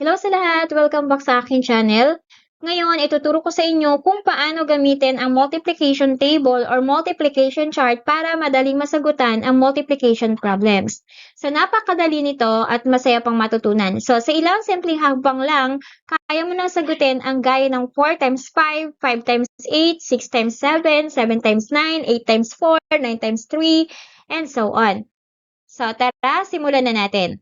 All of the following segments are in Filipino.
Hello sa lahat! Welcome back sa aking channel. Ngayon, ituturo ko sa inyo kung paano gamitin ang multiplication table or multiplication chart para madaling masagutan ang multiplication problems. So, napakadali nito at masaya pang matutunan. So, sa ilang simpleng hakbang lang, kaya mo nang sagutin ang gaya ng 4 times 5, 5 times 8, 6 times 7, 7 times 9, 8 times 4, 9 times 3, and so on. So, tara, simulan na natin.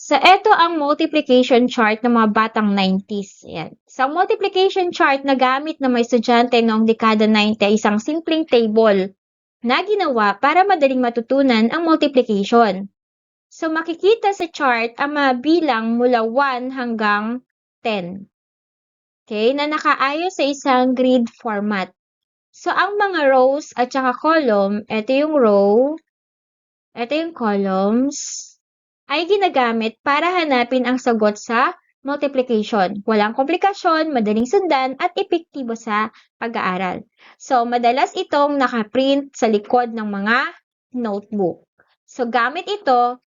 So, ito ang multiplication chart ng mga batang 90s. Ayan. Sa multiplication chart na gamit ng mga estudyante noong dekada 90 ay isang simpleng table na ginawa para madaling matutunan ang multiplication. So, makikita sa chart ang mga bilang mula 1 hanggang 10. Okay, na nakaayos sa isang grid format. So, ang mga rows at saka column, ito yung row, ito yung columns, ay ginagamit para hanapin ang sagot sa multiplication. Walang komplikasyon, madaling sundan, at epektibo sa pag-aaral. So, madalas itong nakaprint sa likod ng mga notebook. So, gamit ito,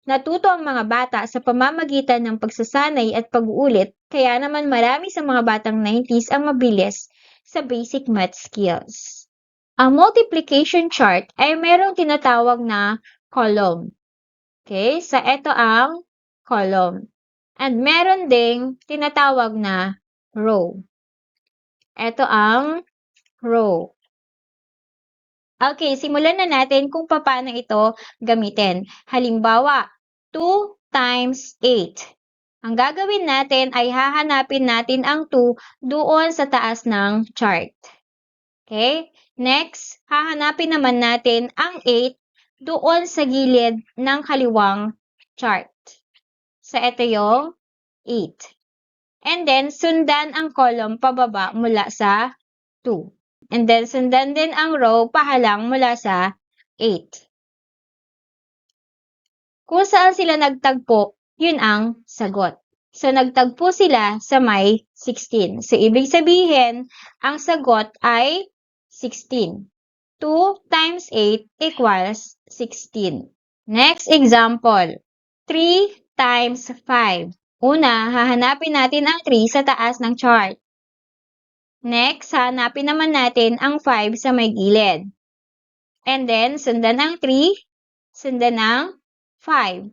natuto ang mga bata sa pamamagitan ng pagsasanay at pag-uulit, kaya naman marami sa mga batang 90s ang mabilis sa basic math skills. Ang multiplication chart ay mayroong tinatawag na column. Okay, so ito ang column. And meron ding tinatawag na row. Ito ang row. Okay, simulan na natin kung paano ito gamitin. Halimbawa, 2 times 8. Ang gagawin natin ay hahanapin natin ang 2 doon sa taas ng chart. Okay? Next, hahanapin naman natin ang 8 doon sa gilid ng kaliwang chart. So, ito yung 8. And then, sundan ang column pababa mula sa 2. And then, sundan din ang row pahalang mula sa 8. Kung saan sila nagtagpo, yun ang sagot. So, nagtagpo sila sa may 16. So, ibig sabihin, ang sagot ay 16. 2 times 8 equals 16. Next example, 3 times 5. Una, hahanapin natin ang 3 sa taas ng chart. Next, hahanapin naman natin ang 5 sa may gilid. And then, sundan ang 3, sundan ang 5.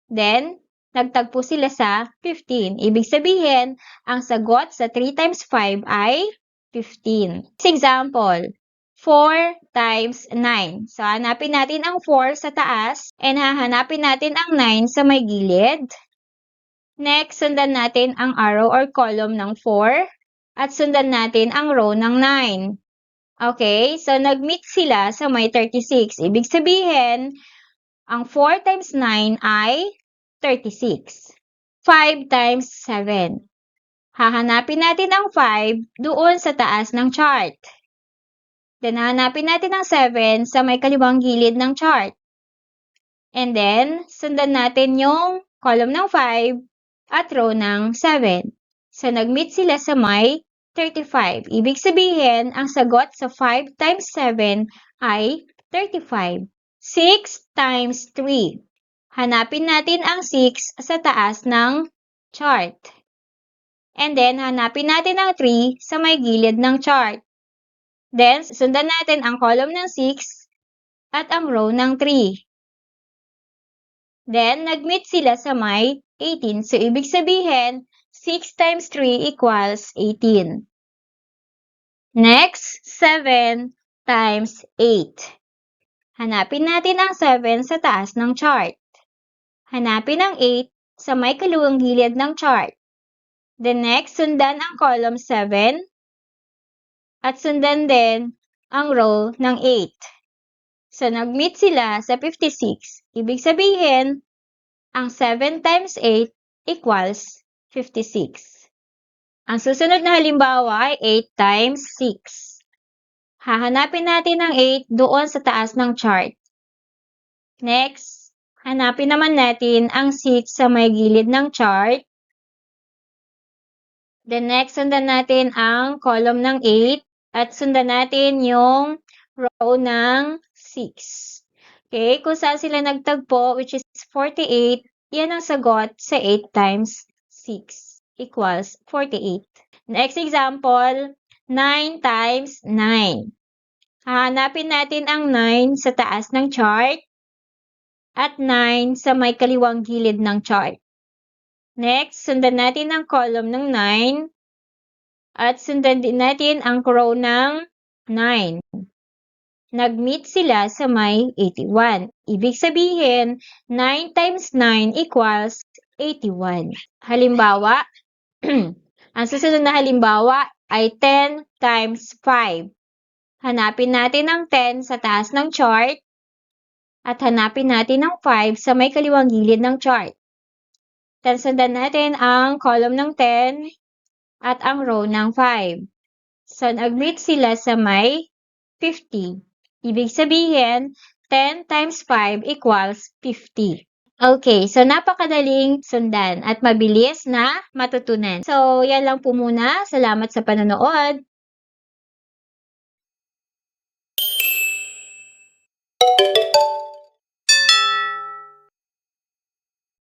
Then, nagtagpo sila sa 15. Ibig sabihin, ang sagot sa 3 times 5 ay 15. Next example, 4 times 9. So, hanapin natin ang 4 sa taas and hahanapin natin ang 9 sa may gilid. Next, sundan natin ang arrow or column ng 4 at sundan natin ang row ng 9. Okay, so nag-meet sila sa may 36. Ibig sabihin, ang 4 times 9 ay 36. 5 times 7. Hahanapin natin ang 5 doon sa taas ng chart. Then, hahanapin natin ang 7 sa may kaliwang gilid ng chart. And then, sundan natin yung column ng 5 at row ng 7. So, nag-meet sila sa may 35. Ibig sabihin, ang sagot sa 5 times 7 ay 35. 6 times 3. Hanapin natin ang 6 sa taas ng chart. And then, hanapin natin ang 3 sa may gilid ng chart. Then, sundan natin ang column ng 6 at ang row ng 3. Then, nag-meet sila sa may 18. So, ibig sabihin, 6 times 3 equals 18. Next, 7 times 8. Hanapin natin ang 7 sa taas ng chart. Hanapin ang 8 sa may kaliwang gilid ng chart. The next, sundan ang column 7 at sundan din ang row ng 8. So, nag-meet sila sa 56. Ibig sabihin, ang 7 times 8 equals 56. Ang susunod na halimbawa ay 8 times 6. Hahanapin natin ang 8 doon sa taas ng chart. Next, hanapin naman natin ang 6 sa may gilid ng chart. The next, sundan natin ang column ng 8 at sundan natin yung row ng 6. Okay, kung saan sila nagtagpo, which is 48, yan ang sagot sa 8 times 6 equals 48. Next example, 9 times 9. Hahanapin natin ang 9 sa taas ng chart at 9 sa may kaliwang gilid ng chart. Next, sundan natin ang column ng 9 at sundan din natin ang row ng 9. Nag-meet sila sa may 81. Ibig sabihin, 9 times 9 equals 81. Halimbawa, ang susunod na halimbawa ay 10 times 5. Hanapin natin ang 10 sa taas ng chart at hanapin natin ang 5 sa may kaliwang gilid ng chart. Then sundan natin ang column ng 10 at ang row ng 5. So, nag-meet sila sa may 50. Ibig sabihin, 10 times 5 equals 50. Okay, so napakadaling sundan at mabilis na matutunan. So, yan lang po muna. Salamat sa panonood.